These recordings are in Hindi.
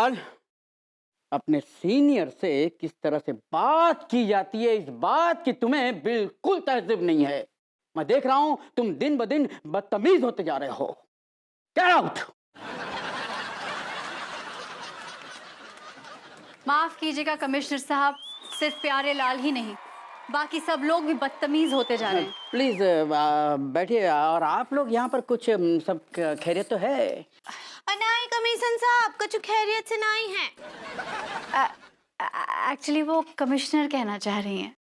लाल, अपने सीनियर से किस तरह से बात की जाती है, इस बात की तुम्हें बिल्कुल तहज़्ज़ुब नहीं है। मैं देख रहा हूं तुम दिन ब दिन बदतमीज होते जा रहे हो। Get out. माफ कीजिएगा कमिश्नर साहब, सिर्फ प्यारे लाल ही नहीं, बाकी सब लोग भी बदतमीज होते जा रहे हैं। प्लीज बैठिए। और आप लोग यहाँ पर कुछ सब खैरियत तो है? नहीं कमिश्नर साहब, कुछ खैरियत से नहीं है। एक्चुअली वो कमिश्नर कहना चाह रही हैं।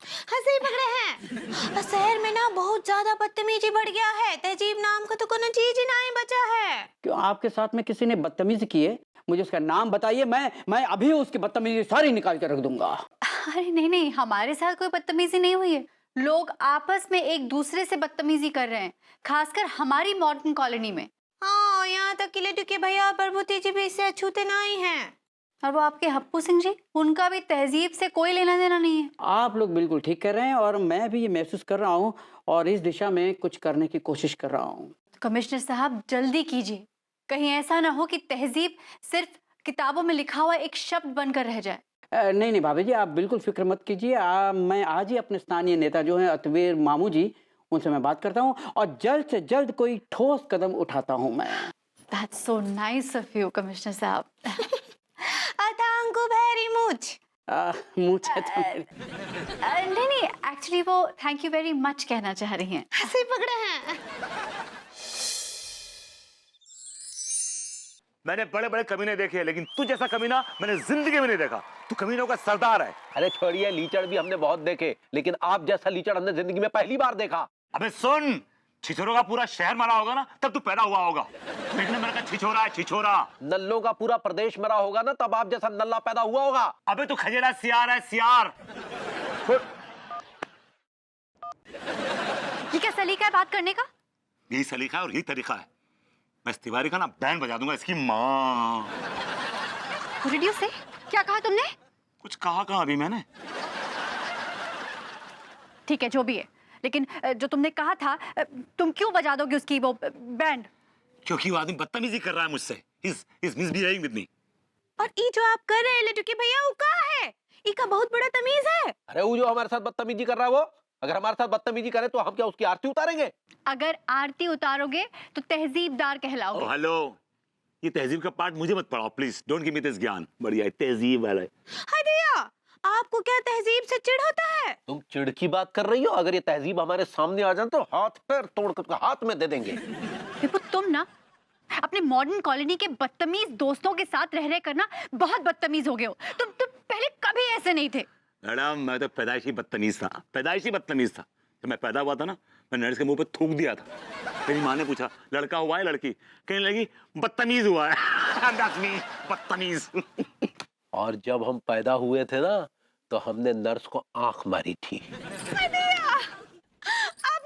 हाँ सही पकड़े हैं। शहर में ना बहुत ज्यादा बदतमीजी बढ़ गया है। तहजीब नाम का तो कोनो चीज ही नहीं बचा है। क्यों, आपके साथ में किसी ने बदतमीजी की है? मुझे उसका नाम बताइए, मैं अभी उसकी बदतमीजी सारी निकाल के रख दूंगा। अरे नहीं नहीं, हमारे साथ कोई बदतमीजी नहीं हुई है। लोग आपस में एक दूसरे से बदतमीजी कर रहे हैं, खासकर हमारी मॉडर्न कॉलोनी में। हाँ, यहाँ तक कि लड्डू के भैया और प्रभुति जी भी इससे अछूते नहीं हैं। और वो आपके हप्पू सिंह जी, उनका भी तहजीब से कोई लेना देना नहीं है। आप लोग बिल्कुल ठीक कर रहे हैं और मैं भी ये महसूस कर रहा हूँ और इस दिशा में कुछ करने की कोशिश कर रहा हूँ। कमिश्नर साहब जल्दी कीजिए, कहीं ऐसा ना हो कि तहजीब सिर्फ किताबों में लिखा हुआ एक शब्द बनकर रह जाए। नहीं नहीं भाभी जी, आप बिल्कुल फिक्र मत कीजिए। मैं आज ही अपने स्थानीय नेता जो हैं अतवेर मामू जी, उनसे मैं बात करता हूँ और जल्द से जल्द कोई ठोस कदम उठाता हूँ मैं। That's so nice of you, commissioner साहब। Thank you very much. मुझे तो नहीं नहीं, एक्चुअली वो थैंक यू वेरी मच कहना चाह रही हैं। सही पकड़े हैं। मैंने बड़े बड़े कमीने देखे हैं, लेकिन तू जैसा कमीना मैंने जिंदगी में नहीं देखा। तू कमीनों का सरदार है। अरे छोड़िए, लीचड़ भी हमने बहुत देखे, लेकिन आप जैसा लीचड़ हमने जिंदगी में पहली बार देखा। अबे सुन, छिछोरों का पूरा शहर मरा होगा ना, तब तू पैदा हुआ होगा। देखने मैंने कहा छिछोरा है, छिछोरा। नल्लों का पूरा प्रदेश मरा होगा ना, तब आप जैसा नल्ला पैदा हुआ होगा। अबे तू खजेला सियार है, सियार। ये क्या सलीका है बात करने का? यही सलीका है और यही तरीका है। मैं इस तिवारी का ना बैंड बजा दूंगा, इसकी माँ। रेडियो से क्या कहा तुमने? कुछ कहा अभी मैंने? ठीक है, जो भी है, लेकिन जो तुमने कहा था, तुम क्यों बजा दोगे उसकी वो बैंड? क्योंकि वो आदमी बदतमीजी कर रहा है मुझसे। He's misbehaving with me। और ये जो आप कर रहे हैं लड्डू के भैया, वो कहाँ है? इसका बहुत बड़ा तमीज है। अरे वो जो हमारे साथ बदतमीजी कर रहा है, वो अगर हमारे साथ बदतमीजी करे तो हम क्या उसकी आरती उतारेंगे? अगर आरती उतारोगे तो तहजीबदार कहलाओगे। हेलो, ये तहजीब का पार्ट मुझे मत पढ़ाओ please. Don't give me this ज्ञान। बढ़िया तहजीब वाला है। हाय दिया, आपको क्या तहजीब से चिढ़ होता है? तुम चिढ़ की बात कर रही हो? अगर ये तहजीब हमारे सामने आ जाए तो हाथ पैर तोड़ कर हाथ में दे देंगे। देखो तुम ना अपने मॉडर्न कॉलोनी के बदतमीज दोस्तों के साथ रह करना बहुत बदतमीज हो गए हो। तुम पहले कभी ऐसे नहीं थे। मैडम, मैं तो पैदाइशी बदतमीज था, पैदाइशी बदतमीज था। जब मैं पैदा हुआ था ना, मैं नर्स के मुंह पे थूक दिया था। मेरी माँ ने पूछा लड़का हुआ है लड़की, कहने लगी बदतमीज हुआ है। बदतमीज। और जब हम पैदा हुए थे ना, तो हमने नर्स को आंख मारी थी। आप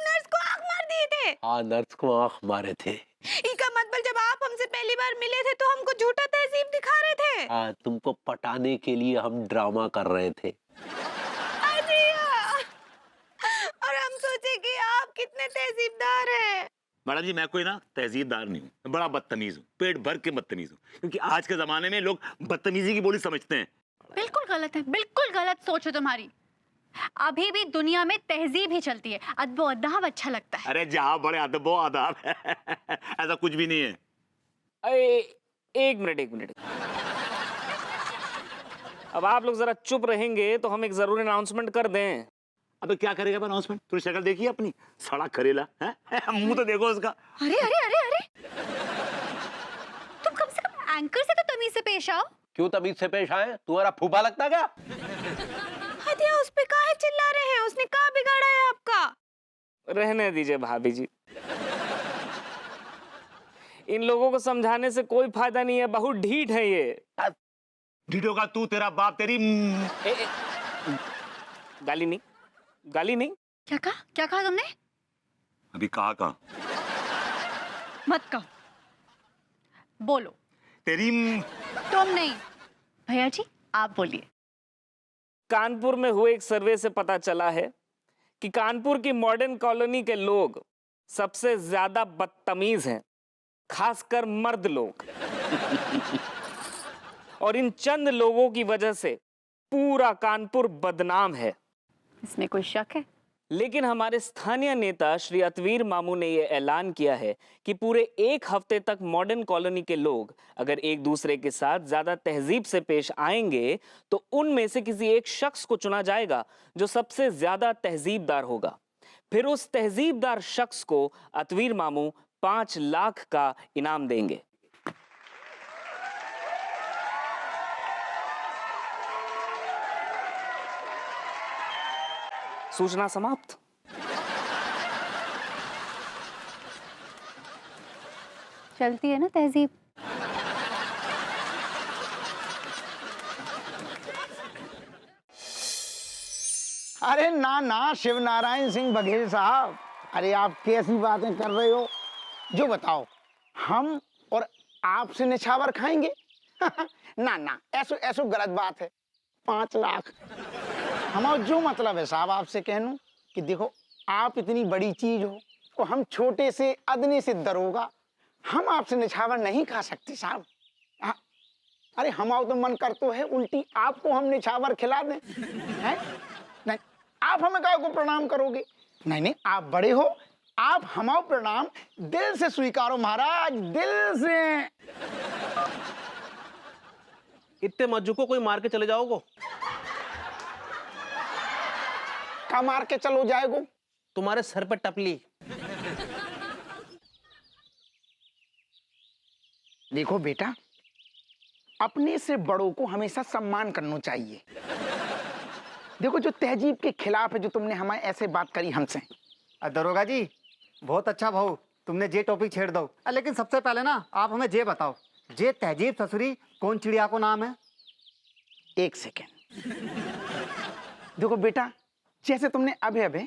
नर्स को आंख मार दिए थे? हाँ, नर्स को आंख मारे थे। इसका मतलब जब आप हमसे पहली बार मिले थे तो हमको झूठा तहजीब दिखा रहे थे। हाँ, तुमको पटाने के लिए हम ड्रामा कर रहे थे। और हम सोचे कि आप कितने तहजीबदार हैं। मैडम जी, मैं कोई ना तहजीबदार नहीं हूँ, मैं बड़ा बदतमीज हूँ, पेट भर के बदतमीज हूँ। क्योंकि आज के जमाने में लोग बदतमीजी की बोली समझते हैं। बिल्कुल गलत है, बिल्कुल गलत सोच है तुम्हारी। अभी भी दुनिया में तहजीब ही चलती है, अदब अदाब अच्छा लगता है। अरे जहाँ बड़े अदब आदाब है। ऐसा कुछ भी नहीं है। एक मिनट। अब आप लोग जरा चुप रहेंगे तो हम एक जरूरी अनाउंसमेंट कर दें। अबे क्या करेगा अनाउंसमेंट? तूने शक्ल देखी है अपनी? सड़ा करेला है। मुंह तो देखो उसका। अरे अरे अरे अरे, तुम कम से कम एंकर से तो तमीज से पेश आओ। क्यों तमीज से पेश आए? तुम्हारा फूफा लगता है क्या? हदिया, उस पे काहे चिल्ला रहे हैं? उसने क्या बिगाड़ा है आपका? रहने दीजिए भाभी जी, इन लोगों को समझाने से कोई फायदा नहीं है, बहुत ढीठ है ये। ढीठो का तू, तेरा बाप, तेरी गाली नहीं। क्या कहा तुमने? अभी कहा मत कहो, बोलो। तेरी तुम नहीं, भैया जी आप बोलिए। कानपुर में हुए एक सर्वे से पता चला है कि कानपुर की मॉडर्न कॉलोनी के लोग सबसे ज्यादा बदतमीज हैं, खासकर मर्द लोग। और इन चंद लोगों की वजह से पूरा कानपुर बदनाम है। इसमें कोई शक है? लेकिन हमारे स्थानीय नेता श्री अतवीर मामू ने यह ऐलान किया है कि पूरे 1 हफ्ते तक मॉडर्न कॉलोनी के लोग अगर एक दूसरे के साथ ज्यादा तहजीब से पेश आएंगे तो उनमें से किसी एक शख्स को चुना जाएगा जो सबसे ज्यादा तहजीबदार होगा। फिर उस तहजीबदार शख्स को अतवीर मामू 5 लाख का इनाम देंगे। सूचना समाप्त। चलती है ना तहजीब। अरे ना ना शिव नारायण सिंह बघेल साहब, अरे आप कैसी बातें कर रहे हो? जो बताओ, हम और आपसे निछावर खाएंगे? ना ना, ऐसो ऐसो गलत बात है। 5 लाख हमारा जो मतलब है साहब, आपसे कहूं कि देखो, आप इतनी बड़ी चीज हो और हम छोटे से अदने से दरोगा, हम आपसे निछावर नहीं खा सकते साहब। अरे हमारा तो मन करतो है उल्टी आपको हम निछावर खिला दें, हैं? नहीं, आप हमें काहे को प्रणाम करोगे? नहीं नहीं, आप बड़े हो, आप हमारा प्रणाम दिल से स्वीकारो महाराज, दिल से। इतने मज्जू को कोई मार के चले जाओगे? का मार के चलो जाएगो? तुम्हारे सर पे टपली। देखो बेटा, अपने से बड़ों को हमेशा सम्मान करना चाहिए। देखो, जो तहजीब के खिलाफ है, जो तुमने हमारे ऐसे बात करी हमसे। दरोगा जी, बहुत अच्छा भाऊ, तुमने जे टॉपिक छेड़ दो। लेकिन सबसे पहले ना आप हमें जे बताओ, जे तहजीब ससुरी कौन चिड़िया को नाम है? 1 सेकेंड। देखो बेटा, जैसे तुमने अभी अभी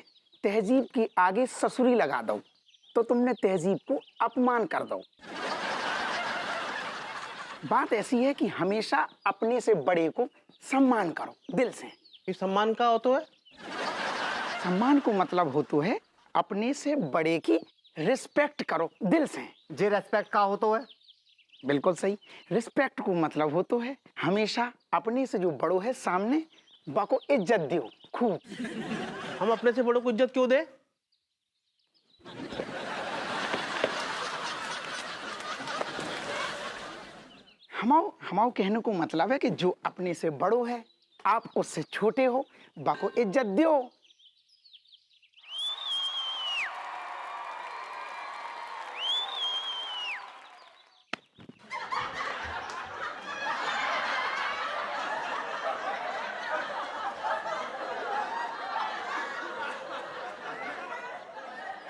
तहजीब की आगे ससुरी लगा दो, तो तुमने तहजीब को अपमान कर दो। बात ऐसी है कि हमेशा अपने से बड़े को सम्मान करो दिल से। ये सम्मान का होता है? सम्मान को मतलब होता है अपने से बड़े की रिस्पेक्ट करो दिल से। जे रेस्पेक्ट का होता है? बिल्कुल सही। रिस्पेक्ट को मतलब होता है हमेशा अपने से जो बड़ो है सामने बाको इज्जत दियो खूब। हम अपने से बड़ों को इज्जत क्यों दे? हमाओ कहने को मतलब है कि जो अपने से बड़ो है, आप उससे छोटे हो, बाको इज्जत दियो।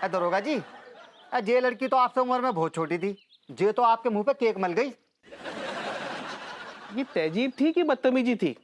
दरोगा जी, जे लड़की तो आपसे उम्र में बहुत छोटी थी, जे तो आपके मुंह पे केक मल गई। ये तहजीब थी कि बदतमीजी थी?